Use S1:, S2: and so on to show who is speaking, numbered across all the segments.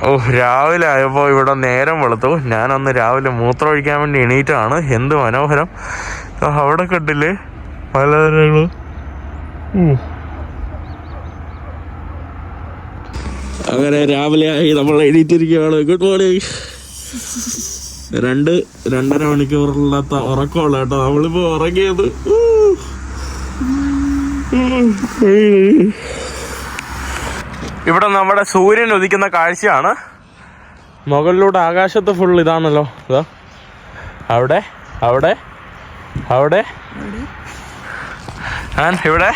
S1: ഓ, രാവിലെ ആയപ്പോൾ ഇവിടെ നേരം വെളുത്തു. ഞാനൊന്ന് രാവിലെ മൂത്രം ഒഴിക്കാൻ വേണ്ടി എണീറ്റാണ്. എന്ത് മനോഹരം! അവിടെ കണ്ടില്ലേ മലനിരകൾ. അങ്ങനെ രാവിലെ ആയി, നമ്മൾ എണീറ്റിരിക്കുകയാണ്. Good morning. 2-2.5 മണിക്കൂറില്ലാത്ത ഉറക്കമുള്ള കേട്ടോ നമ്മളിപ്പോ ഉറങ്ങിയത്. ഇവിടെ നമ്മുടെ സൂര്യൻ ഉദിക്കുന്ന കാഴ്ചയാണ്. മുകളിലൂടെ ആകാശത്ത് ഫുൾ ഇതാണല്ലോ. ഇതാ അവിടെ അവിടെ അവിടെ ഇവിടെ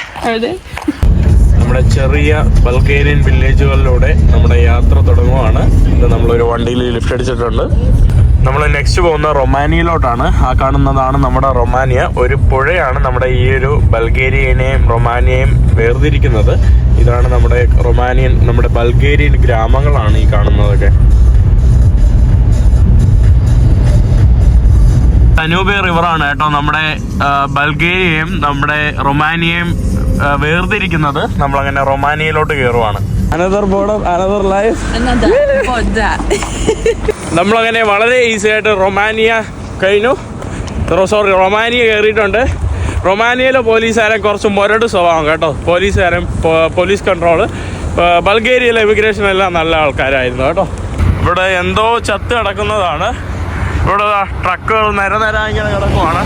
S1: നമ്മുടെ ചെറിയ ബൾഗേറിയൻ വില്ലേജുകളിലൂടെ നമ്മുടെ യാത്ര തുടങ്ങുവാണ്. ഇത് നമ്മളൊരു വണ്ടിയിൽ ലിഫ്റ്റ് അടിച്ചിട്ടുണ്ട്. നമ്മൾ നെക്സ്റ്റ് പോകുന്ന റൊമാനിയയിലോട്ടാണ്. ആ കാണുന്നതാണ് നമ്മുടെ റൊമാനിയ. ഒരു പുഴയാണ് നമ്മുടെ ഈ ഒരു ബൾഗേറിയനെയും റൊമാനിയയും വേർതിരിക്കുന്നത്. ഇതാണ് നമ്മുടെ ബൾഗേറിയൻ ഗ്രാമങ്ങളാണ് ഈ കാണുന്നതൊക്കെ. ഡനൂബ് റിവറാണ് കേട്ടോ നമ്മുടെ ബൾഗേറിയയും നമ്മുടെ റൊമാനിയയും വേർതിരിക്കുന്നത്. നമ്മളങ്ങനെ റൊമാനിയയിലോട്ട് കയറുവാണ്. Another border, another life. നമ്മളങ്ങനെ വളരെ ഈസി ആയിട്ട് റൊമാനിയ കയറിയിട്ടുണ്ട്. റൊമാനിയയിലെ പോലീസുകാരൻ കുറച്ച് മുരട് സ്വഭാവം കേട്ടോ. Police control. ബൾഗേറിയയിലെ ഇമിഗ്രേഷൻ എല്ലാം നല്ല ആൾക്കാരായിരുന്നു കേട്ടോ. ഇവിടെ എന്തോ ചത്ത് കിടക്കുന്നതാണ്. ഇവിടെ ട്രക്കുകൾ നിര ഇങ്ങനെ കിടക്കുവാണ്.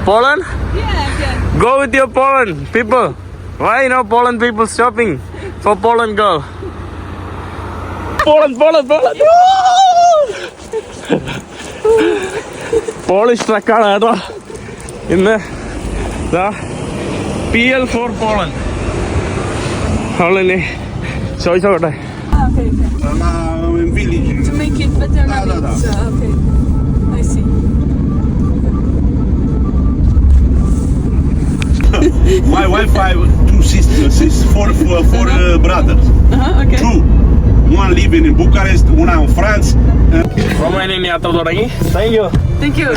S1: Poland? Go with your Poland people. Why no Poland people stopping for Poland girl? Poland. Polish ട്രക്കാണ് കേട്ടോ ഇന്ന്. PL4 Poland. അവളെന്നെ ചോദിച്ചോട്ടെ.
S2: To make it better. Okay. I see.
S3: My wife, I have 2 sisters, 4 brothers.
S2: Okay.
S3: 2. One living in Bucharest, one in France.
S1: Romanian യാത്ര തുടങ്ങി. Thank you.
S2: Thank you.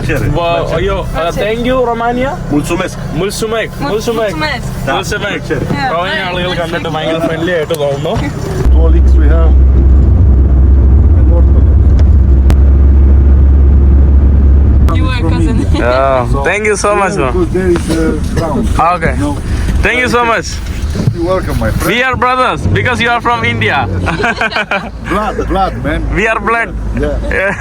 S1: Thank you Romania.
S3: Mulțumesc.
S1: Romania ആളുകൾ കണ്ടിട്ട് ഭയങ്കര friendly ആയിട്ട് തോന്നുന്നു.
S3: 2 leaks we have.
S2: You are cousin.
S1: Thank you so much.
S3: There is brown.
S1: Okay. Thank you so much.
S3: You're welcome, my friend.
S1: We are brothers because you are from India.
S3: Blood, man.
S1: We are blood.
S3: Yeah.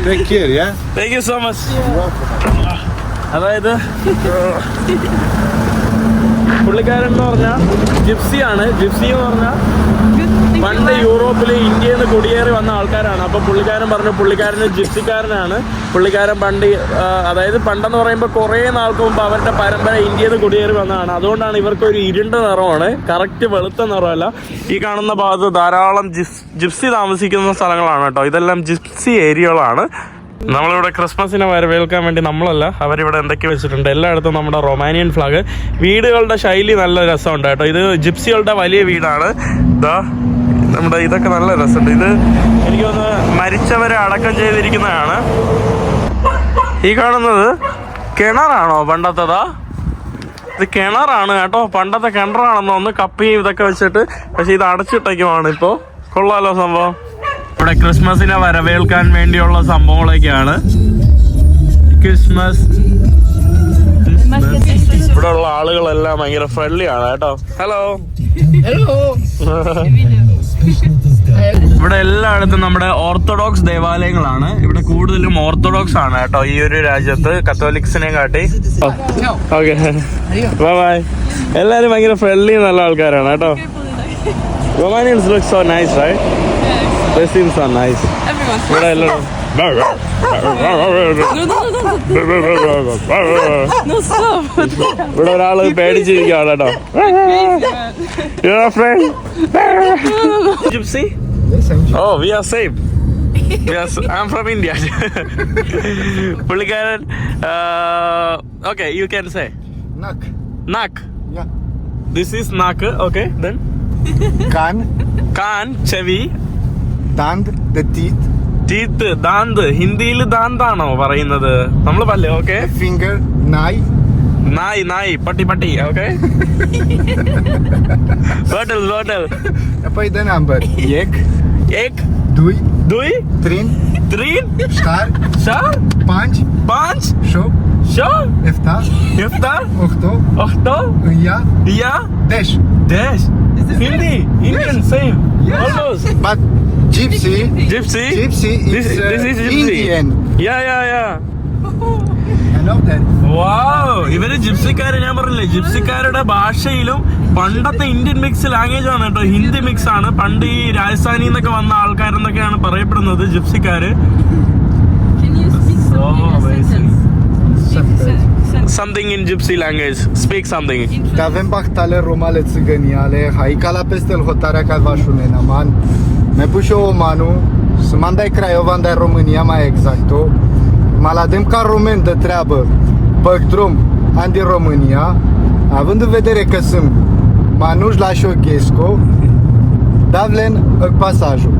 S3: Take care, yeah?
S1: Thank you so much.
S3: You're welcome.
S1: അതായത് പുള്ളിക്കാരൻ എന്ന് പറഞ്ഞാൽ ജിപ്സിയാണ്. Gypsy എന്ന് പറഞ്ഞാൽ പണ്ട് യൂറോപ്പിൽ ഇന്ത്യയിൽ നിന്ന് കുടിയേറി വന്ന ആൾക്കാരാണ്. അപ്പോൾ പുള്ളിക്കാരൻ പറഞ്ഞു പുള്ളിക്കാരന് ജിപ്സിക്കാരനാണ്. പുള്ളിക്കാരൻ അതായത് പണ്ടെന്ന് പറയുമ്പോൾ കുറേ നാൾക്ക് മുമ്പ് അവരുടെ പരമ്പര ഇന്ത്യയിൽ നിന്ന് കുടിയേറി വന്നതാണ്. അതുകൊണ്ടാണ് ഇവർക്കൊരു ഇരുണ്ട നിറമാണ്, കറക്റ്റ് വെളുത്ത നിറമല്ല. ഈ കാണുന്ന ഭാഗത്ത് ധാരാളം ജിപ്സി താമസിക്കുന്ന സ്ഥലങ്ങളാണ് കേട്ടോ. ഇതെല്ലാം ജിപ്സി ഏരിയകളാണ്. നമ്മളിവിടെ ക്രിസ്മസിനെ വരവേൽക്കാൻ വേണ്ടി നമ്മളല്ല, അവരിവിടെ എന്തൊക്കെ വെച്ചിട്ടുണ്ട്. എല്ലായിടത്തും നമ്മുടെ റൊമാനിയൻ ഫ്ലാഗ്. വീടുകളുടെ ശൈലി നല്ല രസമുണ്ട് കേട്ടോ. ഇത് ജിപ്സികളുടെ വലിയ വീടാണ്. നമ്മുടെ ഇതൊക്കെ നല്ല രസമുണ്ട്. ഇത് എനിക്ക് തോന്നുന്നു മരിച്ചവരെ അടക്കം ചെയ്തിരിക്കുന്നതാണ്. ഈ കാണുന്നത് കിണറാണോ പണ്ടത്തേതാ? ഇത് കിണറാണ് കേട്ടോ. പണ്ടത്തെ കിണറാണെന്ന് തോന്നുന്നു. കപ്പിയും ഇതൊക്കെ വെച്ചിട്ട്. പക്ഷെ ഇത് അടച്ചിട്ടേക്കുമാണ് ഇപ്പോൾ. കൊള്ളാലോ സംഭവം. ഇവിടെ ക്രിസ്മസിനെ വരവേൽക്കാൻ വേണ്ടിയുള്ള സംഭവങ്ങളൊക്കെയാണ്. ക്രിസ്മസ് ഇവിടെ ഉള്ള ആളുകളെല്ലാം ഭയങ്കര ഫ്രണ്ട്ലി ആണ് കേട്ടോ. ഹലോ. ഇവിടെ എല്ലായിടത്തും നമ്മുടെ ഓർത്തഡോക്സ് ദേവാലയങ്ങളാണ്. ഇവിടെ കൂടുതലും ഓർത്തഡോക്സ് ആണ് കേട്ടോ ഈ ഒരു രാജ്യത്ത്, കത്തോലിക്സിനെ കാട്ടി. Okay, bye. എല്ലാരും ഭയങ്കര ഫ്രണ്ട്ലി നല്ല ആൾക്കാരാണ് കേട്ടോ. Romanians look so nice, right? They seem so nice. ഇവിടെ എല്ലാവരും ഇവിടെ ഒരാള് പേടിച്ചിരിക്കുകയാണ് കേട്ടോ. Gypsy? Oh, we are safe. Yes, I'm from India. പുള്ളിക്കാരൻ okay, you can say nak.
S3: Yeah.
S1: This is nak. Okay, then കാൻ ചെവി,
S3: Dand, the teeth.
S1: ടീത്ത്, ദാന്ത്. ഹിന്ദിയിൽ ദാന്താണോ പറയുന്നത്? നമ്മൾ പല്ലേ. ഓക്കെ.
S3: Finger, knife.
S1: നായ് പട്ടി ഓക്കെ. ബോട്ടിൽ
S4: Păi de number.
S1: एक
S4: Dui,
S1: दुई
S4: trin,
S1: तीन
S4: ștar,
S1: चार
S4: panci,
S1: पाँच
S4: șop,
S1: छः
S4: efta,
S1: इफ्तार
S4: ochto,
S1: अख्तो
S4: îia,
S1: या
S4: desh.
S1: Dash Hindi Indian same
S4: Yes.
S1: almost
S4: But gypsy
S1: Gypsy
S4: is
S1: this is gypsy.
S4: Indian.
S1: Yeah
S4: I know that.
S1: വാവ്, ഇവര് ജിപ്സിക്കാര്, ഞാൻ പറഞ്ഞില്ലേ ജിപ്സിക്കാരുടെ ഭാഷയിലും പണ്ടത്തെ ഇന്ത്യൻ മിക്സ് ലാംഗ്വേജ് ആണ് കേട്ടോ, ഹിന്ദി മിക്സ് ആണ്. പണ്ട് ഈ രാജസ്ഥാനിൽ നിന്നൊക്കെ വന്ന ആൾക്കാരെന്നൊക്കെയാണ് പറയപ്പെടുന്നത് ജിപ്സിക്കാര്.
S2: Can you speak something in a
S1: amazing.
S2: sentence?
S1: Something in gypsy language, speak something.
S4: Că avem bahtale romale țigăniale, haica la pestel hotarea ca vașunena, man. Me puși o manu, să mandai Craiova, andai România mai exact. Maladem ca român de treabă, pe drum, an din România, având în vedere că sunt Manuș la Șoghesco, Davlen pasajul.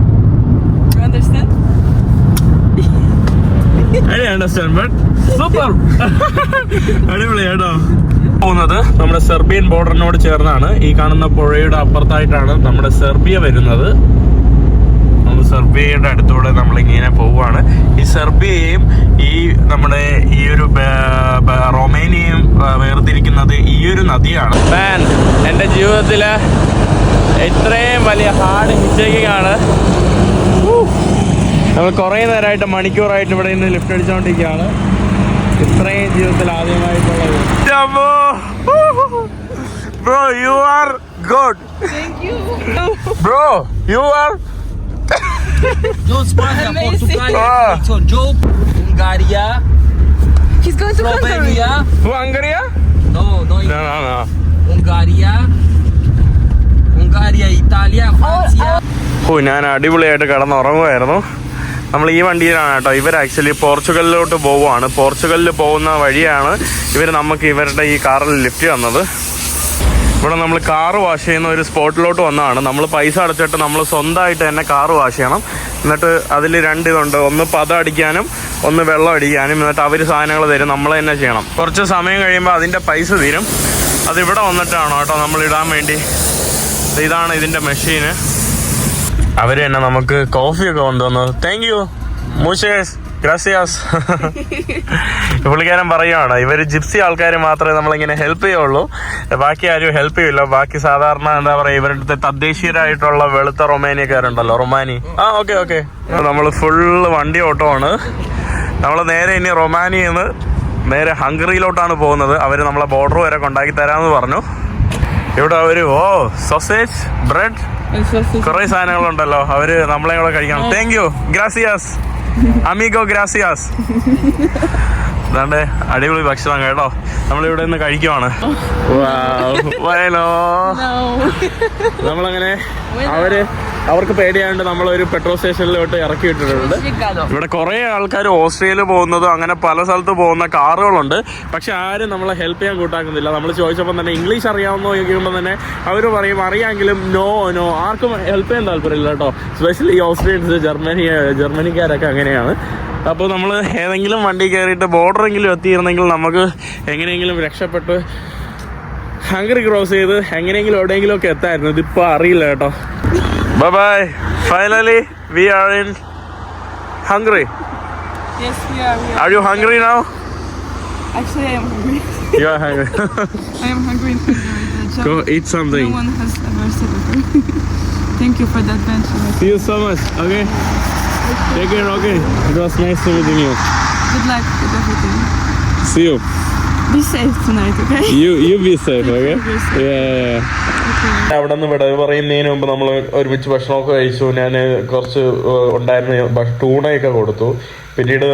S2: You understand?
S1: I understand, but super. അടിപൊളി കേട്ടോ. പോകുന്നത് നമ്മുടെ Serbian ബോർഡറിനോട് ചേർന്നാണ്. ഈ കാണുന്ന പുഴയുടെ അപ്പുറത്തായിട്ടാണ് നമ്മുടെ Serbia വരുന്നത്. നമ്മൾ സെർബിയയുടെ അടുത്തൂടെ നമ്മളിങ്ങനെ പോവുകയാണ്. ഈ സെർബിയയും ഈ നമ്മുടെ ഈ ഒരു റൊമേനിയയും വേർതിരിക്കുന്നത് ഈ ഒരു നദിയാണ്. എൻ്റെ ജീവിതത്തില് ഇത്രയും വലിയ ഹാർഡ് ഹിച്ചിങ് ആണ്. നമ്മൾ കുറേ നേരമായിട്ട് മണിക്കൂറായിട്ട് ഇവിടെ നിന്ന് ലിഫ്റ്റ് അടിച്ചുകൊണ്ടിരിക്കുകയാണ്. ഇത്രയും ജീവിതത്തിൽ ആദ്യമായിട്ടുള്ളത്. Bro you are good.
S2: Thank you.
S1: Bro you are
S5: Jo Spania,
S2: Amazing.
S5: Portugalia, Jo Ungaria,
S2: He's going to Hungary.
S5: Slovenia.
S1: ഹംഗറിയ?
S5: No,
S1: No.
S5: Ungaria, Italia, Francia.
S1: ഞാൻ അടിപൊളിയായിട്ട് കിടന്നുറങ്ങുമായിരുന്നു. നമ്മൾ ഈ വണ്ടിയിലാണ് കേട്ടോ. ഇവർ ആക്ച്വലി പോർച്ചുഗലിലോട്ട് പോവുകയാണ്. പോർച്ചുഗലിൽ പോകുന്ന വഴിയാണ് ഇവർ നമുക്ക് ഇവരുടെ ഈ കാറിൽ ലിഫ്റ്റ് തന്നത്. ഇവിടെ നമ്മൾ കാറ് വാഷ് ചെയ്യുന്ന ഒരു സ്പോട്ടിലോട്ട് വന്നതാണ്. നമ്മൾ പൈസ അടച്ചിട്ട് നമ്മൾ സ്വന്തമായിട്ട് തന്നെ കാറ് വാഷ് ചെയ്യണം. എന്നിട്ട് അതിൽ രണ്ടിതുണ്ട്, ഒന്ന് പത അടിക്കാനും ഒന്ന് വെള്ളം അടിക്കാനും. എന്നിട്ട് അവർ സാധനങ്ങൾ തരും, നമ്മൾ തന്നെ ചെയ്യണം. കുറച്ച് സമയം കഴിയുമ്പോൾ അതിൻ്റെ പൈസ തീരും. അതിവിടെ വന്നിട്ടാണ് കേട്ടോ നമ്മൾ ഇടാൻ വേണ്ടി. ഇതാണ് ഇതിൻ്റെ മെഷീന്. അവർ തന്നെ നമുക്ക് കോഫിയൊക്കെ കൊണ്ടുവന്നത്. താങ്ക് യു മൂഷേസ്, ഗ്രാസിയാസ്. പുള്ളിക്കാരൻ പറയുകയാണ് ഇവർ ജിപ്സി ആൾക്കാർ മാത്രമേ നമ്മളിങ്ങനെ ഹെൽപ്പ് ചെയ്യുള്ളൂ, ബാക്കി ആരും ഹെൽപ്പ് ചെയ്യില്ല. ബാക്കി സാധാരണ എന്താ പറയുക, ഇവരുടെ തദ്ദേശീയരായിട്ടുള്ള വെളുത്ത റൊമാനിയക്കാരുണ്ടല്ലോ, റൊമാനി. ഓക്കെ നമ്മൾ ഫുള്ള് വണ്ടി ഓട്ടമാണ്. നമ്മൾ നേരെ ഇനി റൊമാനിയിൽ നിന്ന് നേരെ ഹംഗറിയിലോട്ടാണ് പോകുന്നത്. അവർ നമ്മളെ ബോർഡർ വരെ കൊണ്ടാക്കി തരാമെന്ന് പറഞ്ഞു. ഇവിടെ അവർ സോസേജ്, ബ്രെഡ്, കുറെ സാധനങ്ങളുണ്ടല്ലോ. അവര് നമ്മളെ കൂടെ കഴിക്കണം. Thank you, gracias Amigo, gracias. അതാണ്ട് അടിപൊളി ഭക്ഷണം കേട്ടോ. നമ്മളിവിടെ നിന്ന് കഴിക്കുവാണ്. വയലോ. നമ്മളങ്ങനെ അവർക്ക് പേടിയാണ്ട് നമ്മളൊരു പെട്രോൾ സ്റ്റേഷനിലോട്ട് ഇറക്കി വിട്ടിട്ടുണ്ട്. ഇവിടെ കുറേ ആൾക്കാർ ഓസ്ട്രേലിയയിൽ പോകുന്നതും അങ്ങനെ പല സ്ഥലത്ത് പോകുന്ന കാറുകളുണ്ട്. പക്ഷെ ആരും നമ്മളെ ഹെൽപ്പ് ചെയ്യാൻ കൂട്ടാക്കുന്നില്ല. നമ്മൾ ചോദിച്ചപ്പോൾ തന്നെ ഇംഗ്ലീഷ് അറിയാവുന്ന ചോദിക്കുമ്പോൾ തന്നെ അവർ പറയും അറിയാമെങ്കിലും നോ ആർക്കും ഹെൽപ്പ് ചെയ്യാൻ താല്പര്യമില്ല കേട്ടോ. സ്പെഷ്യലി ഓസ്ട്രേലിയൻസ്, ജർമ്മനിക്കാരൊക്കെ അങ്ങനെയാണ്. അപ്പോൾ നമ്മൾ ഏതെങ്കിലും വണ്ടി കയറിയിട്ട് ബോർഡറെങ്കിലും എത്തിയിരുന്നെങ്കിൽ നമുക്ക് എങ്ങനെയെങ്കിലും രക്ഷപ്പെട്ട് ഹംഗറി ക്രോസ് ചെയ്ത് എങ്ങനെയെങ്കിലും എവിടെയെങ്കിലും ഒക്കെ എത്തായിരുന്നു. ഇതിപ്പോൾ അറിയില്ല കേട്ടോ. Bye. Finally, we are in Hungary.
S2: Yes, we are.
S1: Are you hungry now?
S2: Actually, I am hungry.
S1: You are hungry.
S2: I am hungry in Hungary.
S1: Go eat something.
S2: No one has ever said it. Thank you for the adventure.
S1: See you so much. Okay. Take care. Okay. It was nice meeting you.
S2: Good luck with everything.
S1: See you.
S2: Be safe tonight, okay?
S1: You be safe. Okay. Yeah. അവിടെ നിന്ന് വിടവ് പറയുന്നതിന് മുമ്പ് നമ്മൾ ഒരുമിച്ച് ഭക്ഷണമൊക്കെ കഴിച്ചു. ഞാൻ കുറച്ച് ഉണ്ടായിരുന്ന ടൂണയൊക്കെ കൊടുത്തു. പിന്നീട്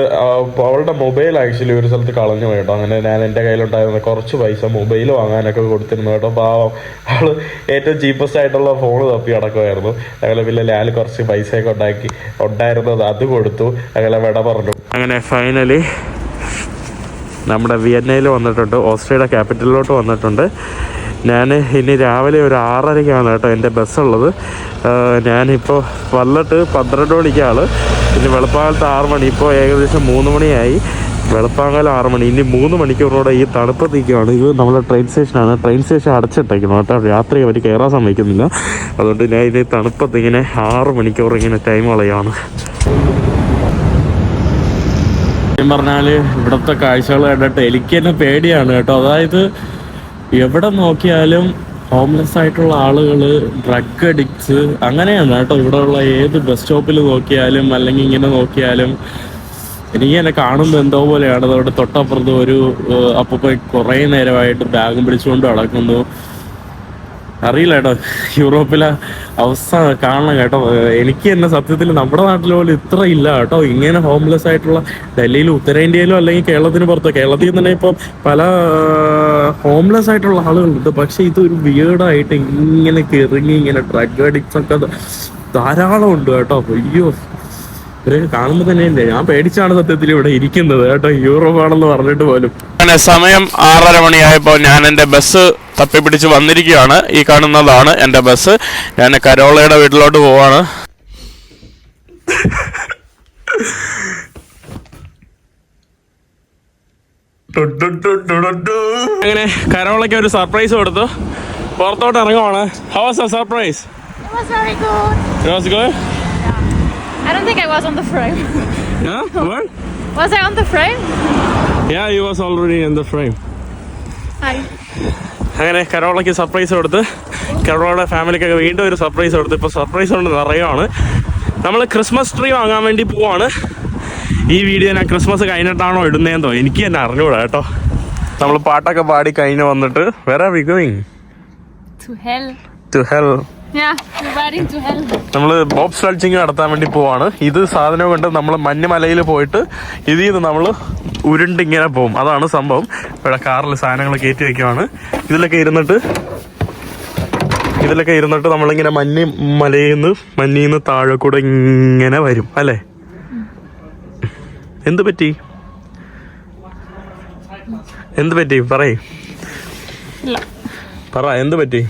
S1: അവളുടെ മൊബൈൽ ആക്ച്വലി ഒരു സ്ഥലത്ത് കളഞ്ഞു കേട്ടോ. അങ്ങനെ ഞാൻ എൻ്റെ കയ്യിലുണ്ടായിരുന്ന കുറച്ച് പൈസ മൊബൈൽ വാങ്ങാനൊക്കെ കൊടുത്തിരുന്നു കേട്ടോ. പാവം അവൾ ഏറ്റവും ചീപ്പസ്റ്റ് ആയിട്ടുള്ള ഫോൺ തപ്പി അടക്കുമായിരുന്നു. അങ്ങനെ പിന്നെ ഞാൻ കുറച്ച് പൈസയൊക്കെ ഉണ്ടായിരുന്നത് അത് കൊടുത്തു. അങ്ങനെ വിട പറഞ്ഞു. അങ്ങനെ ഫൈനലി നമ്മുടെ വിയന്നയിൽ വന്നിട്ടുണ്ട്, ഓസ്ട്രേലിയ ക്യാപിറ്റലിലോട്ട് വന്നിട്ടുണ്ട്. ഞാൻ ഇനി രാവിലെ ഒരു 6:30ക്കാണ് കേട്ടോ എൻ്റെ ബസ്സുള്ളത്. ഞാനിപ്പോൾ വന്നിട്ട് 12 മണിക്കാണ്. പിന്നെ വെളുപ്പാലത്ത് 6 മണി, ഇപ്പോൾ ഏകദേശം 3 മണിയായി. വെളുപ്പാങ്കാലം 6 മണി. ഇനി 3 മണിക്കൂറോടെ ഈ തണുപ്പത്തേക്കാണ്. ഇത് നമ്മളെ ട്രെയിൻ സ്റ്റേഷനാണ്. ട്രെയിൻ സ്റ്റേഷൻ അടച്ചിട്ടേക്കണം കേട്ടോ. രാത്രി അവർ കയറാൻ സമ്മതിക്കുന്നില്ല. അതുകൊണ്ട് ഞാൻ ഇത് തണുപ്പത്ത് ഇങ്ങനെ 6 മണിക്കൂർ ഇങ്ങനെ ടൈം കളയാണ്. പറഞ്ഞാൽ ഇവിടുത്തെ കാഴ്ചകൾ കണ്ടിട്ട് എനിക്ക് തന്നെ പേടിയാണ് കേട്ടോ. അതായത് എവിടെ നോക്കിയാലും ഹോംലെസ് ആയിട്ടുള്ള ആളുകൾ, ഡ്രഗ് അഡിക്ട്സ്, അങ്ങനെയാണ് കേട്ടോ. ഇവിടെയുള്ള ഏത് ബസ് സ്റ്റോപ്പിൽ നോക്കിയാലും അല്ലെങ്കിൽ ഇങ്ങനെ നോക്കിയാലും എനിക്ക് തന്നെ കാണുമ്പോൾ എന്തോ പോലെയാണ്. അതോടെ തൊട്ടപ്പുറത്ത് ഒരു അപ്പൂപ്പ കുറേ നേരമായിട്ട് ബാഗും പിടിച്ചുകൊണ്ട് നടക്കുന്നു. അറിയില്ല കേട്ടോ, യൂറോപ്പിലെ അവസ്ഥ കാണണം കേട്ടോ. എനിക്ക് തന്നെ സത്യത്തിൽ നമ്മുടെ നാട്ടിൽ പോലും ഇത്ര ഇല്ല കേട്ടോ. ഇങ്ങനെ ഹോംലെസ് ആയിട്ടുള്ള ഡൽഹിയിലും ഉത്തരേന്ത്യയിലും അല്ലെങ്കിൽ കേരളത്തിന് പുറത്തോ, കേരളത്തിൽ തന്നെ ഇപ്പം പല ഹോംലെസ് ആയിട്ടുള്ള ആളുകളുണ്ട്. പക്ഷെ ഇതൊരു വിയേർഡായിട്ട് ഇങ്ങനെ കിറങ്ങി ഇങ്ങനെ ഡ്രഗ് അഡിക്ട്സ് ഒക്കെ ധാരാളം ഉണ്ട് കേട്ടോ. അയ്യോ, ഇവരൊക്കെ കാണുമ്പോൾ തന്നെ ഇല്ലേ, ഞാൻ പേടിച്ചാണ് സത്യത്തിൽ ഇവിടെ ഇരിക്കുന്നത് കേട്ടോ, യൂറോപ്പ് ആണെന്ന് പറഞ്ഞിട്ട് പോലും. അങ്ങനെ സമയം 6:30 മണിയായപ്പോൾ ഞാൻ എൻ്റെ ബസ് തപ്പിപ്പിടിച്ച് വന്നിരിക്കുകയാണ്. ഈ കാണുന്നതാണ് എൻ്റെ ബസ്. ഞാൻ കരോളയുടെ വീട്ടിലോട്ട് പോവാണ്. അങ്ങനെ കരോളയ്ക്ക് ഒരു സർപ്രൈസ് കൊടുത്തു. പുറത്തോട്ട് ഇറങ്ങുവാണ്. How was the surprise?
S2: It was very good.
S1: It was good?
S2: I don't think I was on the frame.
S1: Yeah? What?
S2: Was I on the frame?
S1: Yeah, you was already in the frame.
S2: Hi.
S1: അങ്ങനെ കരോളയ്ക്ക് surprise കൊടുത്ത്, കരോളയുടെ ഫാമിലിക്കൊക്കെ വീണ്ടും ഒരു surprise കൊടുത്ത്. ഇപ്പോൾ surprise കൊണ്ട് നിറയുവാണ്. നമ്മൾ Christmas tree വാങ്ങാൻ വേണ്ടി പോവാണ്. ഈ വീഡിയോ ഞാൻ ക്രിസ്മസ് കഴിഞ്ഞിട്ടാണോ ഇടുന്നതെന്നോ എനിക്ക് തന്നെ അറിഞ്ഞൂടാ കേട്ടോ. നമ്മൾ പാട്ടൊക്കെ പാടി കഴിഞ്ഞ് വന്നിട്ട് വേറെ we going
S2: To hell.
S1: To hell.
S2: Yeah, we're riding to hell.
S1: നമ്മൾ ബോബ് സ്ലഡ്ജിങ് നടത്താൻ വേണ്ടി പോവാണ്. ഇത് സാധനം കൊണ്ട് നമ്മൾ മഞ്ഞുമലയിൽ പോയിട്ട് ഇതിൽ നിന്ന് നമ്മൾ ഉരുണ്ടിങ്ങനെ പോകും. അതാണ് സംഭവം. ഇവിടെ കാറിൽ സാധനങ്ങൾ കയറ്റി വയ്ക്കുവാണ്. ഇതിലൊക്കെ ഇരുന്നിട്ട് നമ്മളിങ്ങനെ മഞ്ഞിൽ നിന്ന് താഴെ കൂടെ ഇങ്ങനെ വരും അല്ലേ. എന്ത് പറ്റി പറയ്, പറ എന്ത് പറ്റി?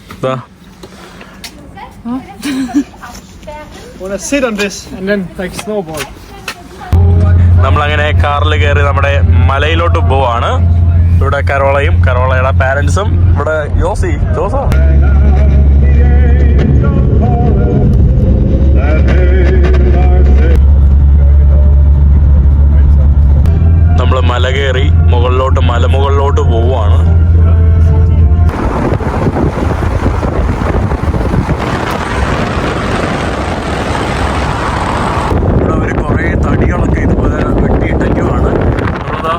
S6: Wanna sit on this and then like snowboard.
S1: നമ്മളങ്ങനെ കാറിൽ കയറി നമ്മുടെ മലയിലോട്ട് പോവാണ്. ഇവിടെ കരോളയും കരോളയുടെ പാരൻസും ഇവിടെ ജോസോ നമ്മൾ മല കയറി മലമുകളിലോട്ട് പോവാണ്.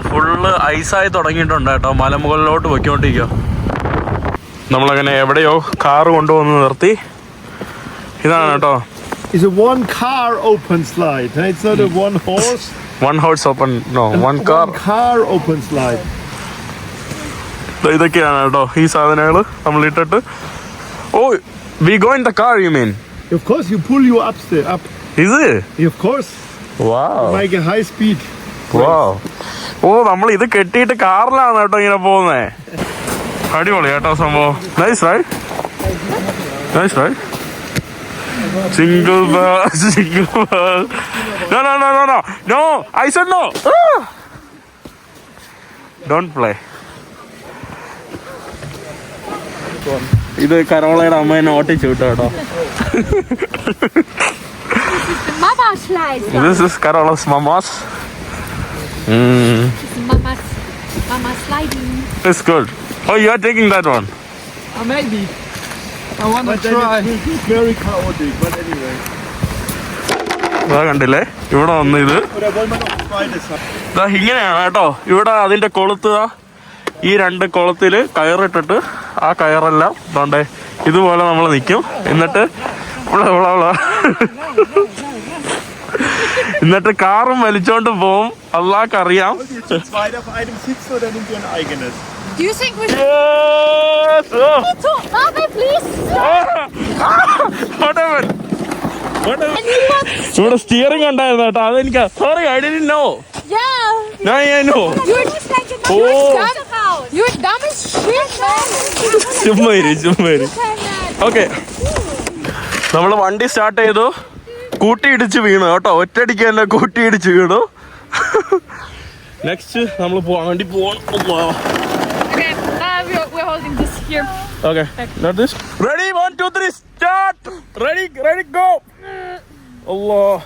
S1: ഫുള്ള് ഐസായി തുടങ്ങിയിട്ടുണ്ട് കേട്ടോ. മലമുകളിലോട്ട് പൊയ്ക്കൊണ്ടിരിക്കുക. നമ്മളങ്ങനെ എവിടെയോ കാറ് കൊണ്ടുവന്ന് നിർത്തി. ഇതാണ് കേട്ടോ.
S6: It's a one car open slide. It's not a one horse.
S1: One horse open, no, one car.
S6: One car open slide.
S1: ഇതൊക്കെയാണ് കേട്ടോ ഈ സാധനങ്ങൾ നമ്മൾ ഇട്ടിട്ട്. ഓ, we go in the car, you mean?
S6: Of course, you pull you up.
S1: Is it?
S6: Of course.
S1: Wow.
S6: Like a high speed.
S1: Wow. ഓ, നമ്മൾ ഇത് കെട്ടിയിട്ട് കാറിലാണ് കേട്ടോ ഇങ്ങനെ പോകുന്നേ. അടിപൊളി കേട്ടോ സംഭവം. Nice ride. Jingle bell. No, I said no. Don't play. ഇത് കരോളയുടെ അമ്മേനെ ഓട്ടിച്ചു വിട്ടോ കേട്ടോ.
S2: Mama slides.
S1: This is Karola's mama's.
S2: Mama sliding.
S1: It's good. Oh, you are taking that one.
S6: Maybe. I want to try. It's very chaotic, but anyway.
S1: ഇതാ കണ്ടില്ലേ, ഇവിടെ വന്ന് ഇത്
S6: Oder wollen wir noch ein zweites?
S1: ഇങ്ങനെയാണ് കേട്ടോ. ഇവിടെ അതിന്റെ കൊളുത്ത്, ഈ 2 കൊളുത്തിൽ കയറിട്ടിട്ട് ആ കയറെല്ലാം ഇതുകൊണ്ട് ഇതുപോലെ നമ്മൾ നിൽക്കും. എന്നിട്ട് കാറും വലിച്ചോണ്ട് പോവും. അള്ളാഹ്ക്കറിയാം.
S6: Zu zweit auf einem sitzen oder nimmt ihr ein eigenes?
S2: Do you think we should? Mama, please.
S1: ഇവിടെ സ്റ്റിയറിംഗ് ഉണ്ടായിരുന്നു കേട്ടോ. അതെനിക്ക് sorry, I didn't know.
S2: Yeah.
S1: I know.
S2: You're dumb as shit, man.
S1: ചുമ്മാ ഇരി. ഓക്കെ, നമ്മൾ വണ്ടി start ചെയ്തു. കൂട്ടിയിടിച്ച് വീണു കേട്ടോ. ഒറ്റയടിക്ക് തന്നെ കൂട്ടിയിടിച്ച് വീണു. നെക്സ്റ്റ് നമ്മൾ പോവാൻ വേണ്ടി പോകണം.
S2: Okay, we're holding this here.
S1: Okay ready 1 2 3 start. Ready go. Allah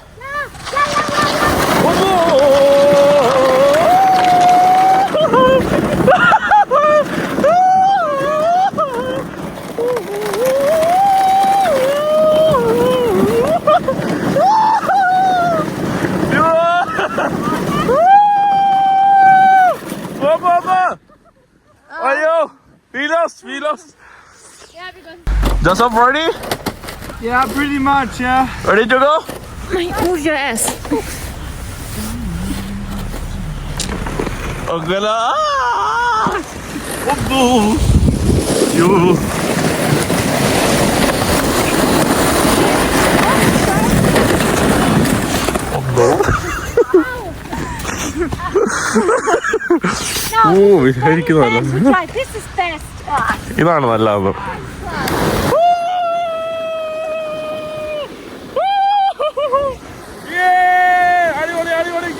S1: Ayo, we lost.
S2: Yeah, we're going.
S1: Joseph, ready?
S6: Yeah, pretty much, yeah.
S1: Ready to go?
S2: Move your ass.
S1: Okay, la. You. ഇരിക്കുന്നതല്ല,
S2: This is best.
S1: ഇതാണ് നല്ലത്. അടിപൊളി.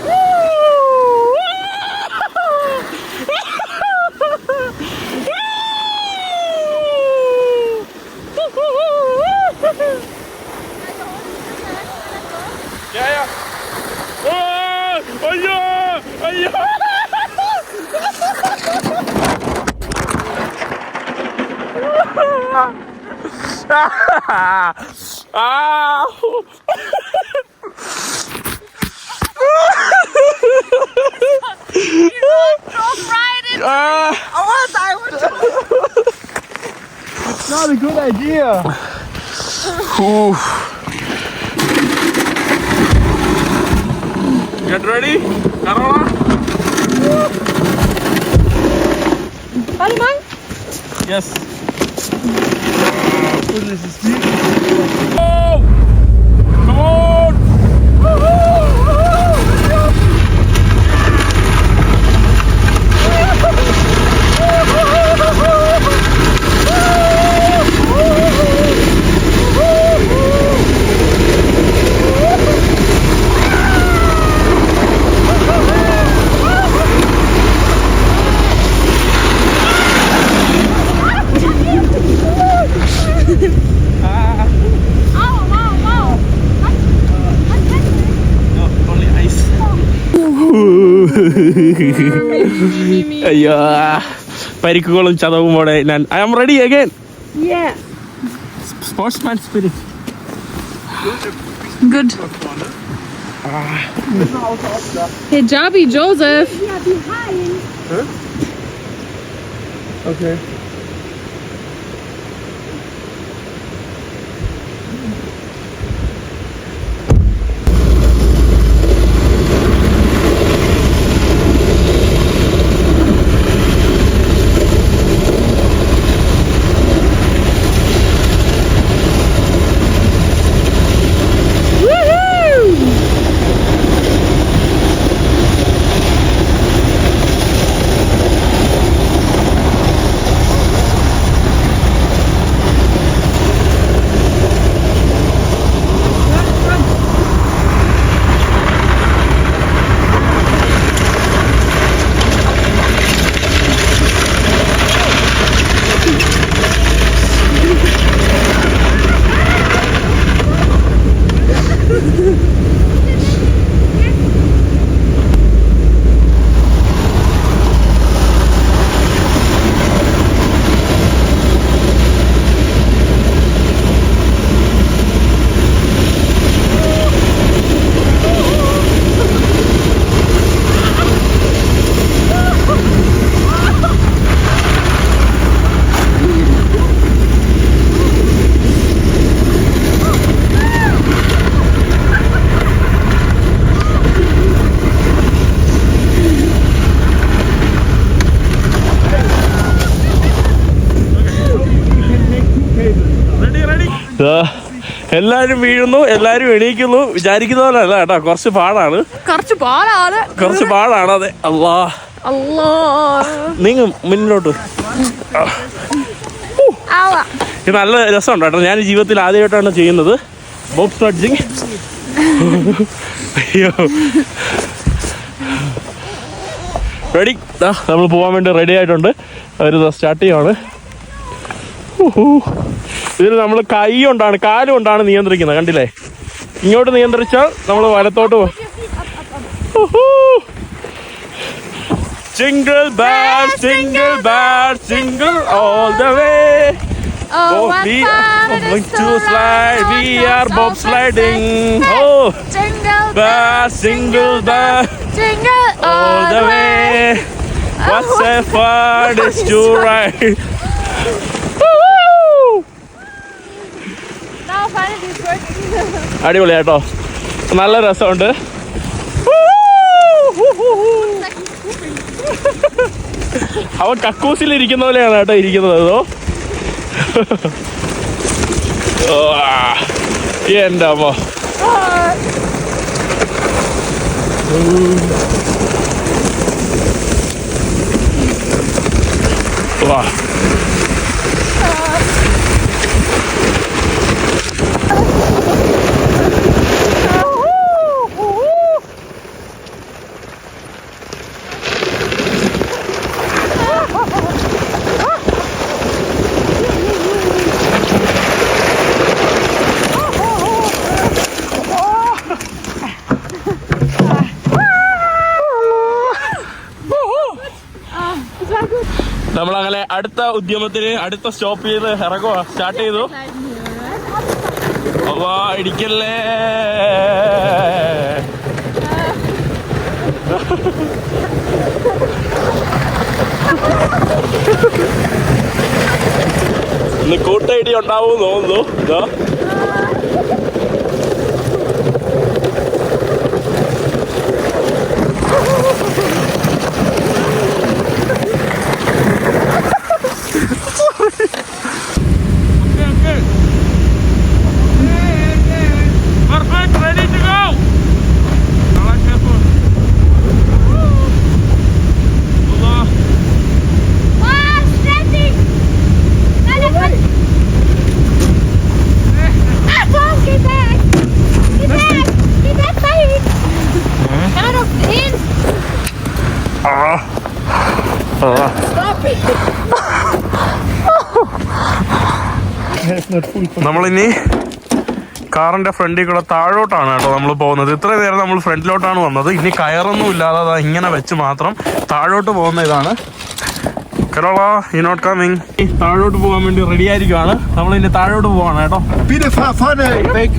S1: അയ്യോ
S6: It's not a good idea.
S1: Get ready, Carola. Yes.
S6: Goodness, it's deep.
S1: Oh! Come on! അയ്യോ, പരിക്കുകളും ചതവുമോടെ ഞാൻ I am ready again.
S2: Yeah.
S1: Sportsman spirit.
S2: Good. Hey, Jobby Joseph.
S1: Okay. എല്ലാരും വീഴുന്നു, എല്ലാരും എണീക്കുന്നു. വിചാരിക്കുന്ന പോലെ അല്ല കേട്ടോ, കുറച്ച് പാടാണ്. അതെ. അല്ലാ, നീങ്ങ മുന്നിലോട്ട്. ഇത് നല്ല രസമുണ്ട് കേട്ടോ. ഞാൻ ജീവിതത്തിൽ ആദ്യമായിട്ടാണ് ചെയ്യുന്നത് ബോബ് സ്ലഡ്ജിങ്. അയ്യോ, റെഡി. നമ്മൾ പോകാൻ വേണ്ടി റെഡി ആയിട്ടുണ്ട്. അവർ സ്റ്റാർട്ട് ചെയ്യുവാണ്. ഇതിൽ നമ്മൾ കൈ കൊണ്ടാണ്, കാല് കൊണ്ടാണ് നിയന്ത്രിക്കുന്നത്. കണ്ടില്ലേ? ഇങ്ങോട്ട് നിയന്ത്രിച്ചാൽ നമ്മൾ വലത്തോട്ട് പോകും. Jingle bells, jingle bells, jingle all the way.
S2: Oh,
S1: We are going to slide, we are bobsliding. Oh,
S2: jingle
S1: bells, jingle bells,
S2: jingle
S1: all the way. What's a fun is to ride.
S2: Now finally it's working.
S1: അടിപൊളി കേട്ടോ, നല്ല രസമുണ്ട്. അവൻ കക്കൂസിലിരിക്കുന്ന പോലെയാണ് കേട്ടോ ഇരിക്കുന്നത്. അതോ എൻ്റെ അമ്മ. വാ, നമ്മളങ്ങനെ അടുത്ത ഉദ്യമത്തിന് അടുത്ത സ്റ്റോപ്പ് ചെയ്ത് ഇറങ്ങുക, സ്റ്റാർട്ട് ചെയ്തു. വാ, ഇടിക്കല്ലേ. ഇന്ന് കൂട്ടയിടി ഉണ്ടാവും തോന്നുന്നു. ഇതാ നമ്മളിനി കാറിന്റെ ഫ്രണ്ടിൽ കൂടെ താഴോട്ടാണ് കേട്ടോ നമ്മൾ പോകുന്നത്. ഇത്ര നേരം നമ്മൾ ഫ്രണ്ടിലോട്ടാണ് വന്നത്. ഇനി കയറൊന്നും ഇല്ലാതെ അതാ ഇങ്ങനെ വെച്ച് മാത്രം താഴോട്ട് പോകുന്ന ഇതാണ്. Corolla you not coming. താഴോട്ട് പോകാൻ വേണ്ടി റെഡി ആയിരിക്കുവാണ്. നമ്മൾ ഇനി താഴോട്ട് പോവാണ് കേട്ടോ.
S6: Bitte fahr vorne weg.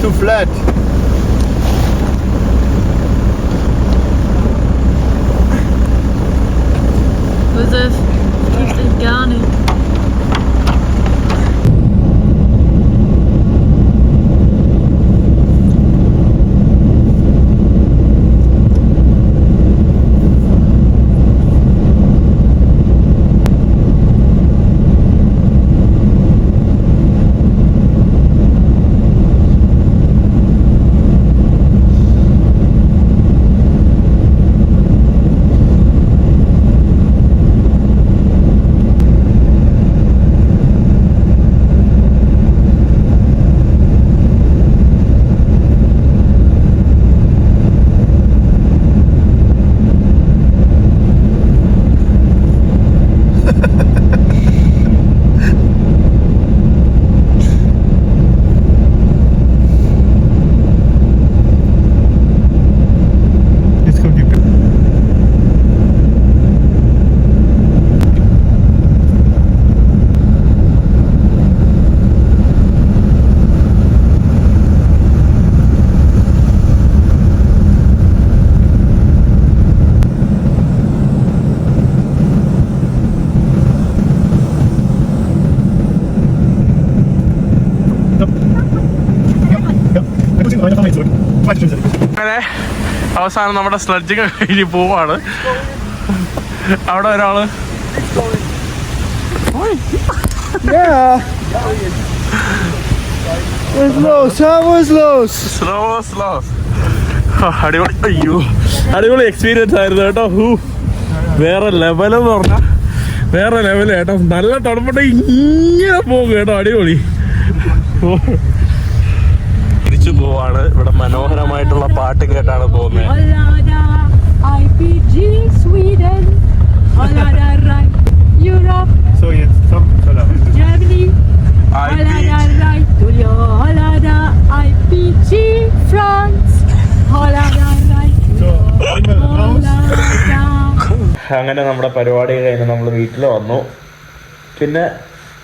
S6: Too flat.
S2: Josef, das geht gar nicht.
S1: അങ്ങനെ അവസാനം നമ്മുടെ സ്ലെഡ്ജിങ് കഴിഞ്ഞ് പോവാണ്. അവിടെ ഒരാള്
S6: Yeah. Was los? How was los?
S1: Slow അടിപൊളി. അയ്യോ അടിപൊളി എക്സ്പീരിയൻസ് ആയിരുന്നു കേട്ടോ. വേറെ ലെവലെന്ന് പറഞ്ഞാൽ വേറെ ലെവല് കേട്ടോ. നല്ല തണുപ്പുണ്ട്, ഇങ്ങനെ പോകും കേട്ടോ. അടിപൊളി. തിരിച്ചു പോവാണ്. ഇവിടെ മനോഹരമായിട്ടുള്ള പാട്ട് കേട്ടാണ് പോകുന്നത്.
S2: Hollada, IPG, Sweden. Hollada, right, Europe,
S6: So jetzt komm,
S2: Germany. Hollada, right, Tullio. Hollada, IPG, France. Hollada, right, Hollada.
S1: അങ്ങനെ നമ്മുടെ പരിപാടി കഴിഞ്ഞ് നമ്മൾ വീട്ടിൽ വന്നു. പിന്നെ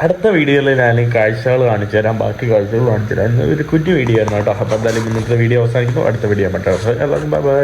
S1: അടുത്ത വീഡിയോയിൽ ഞാൻ കാഴ്ചകൾ കാണിച്ചു തരാം, ബാക്കി കാഴ്ചകൾ കാണിച്ചു തരാം. ഒരു കുറ്റി വീഡിയോ ആയിരുന്നു കേട്ടോ. അപ്പോൾ എന്തായാലും ഇന്നത്തെ വീഡിയോ അവസാനിക്കുന്നു. അടുത്ത വീഡിയോ മറ്റേ എല്ലാവർക്കും ബൈ ബൈ.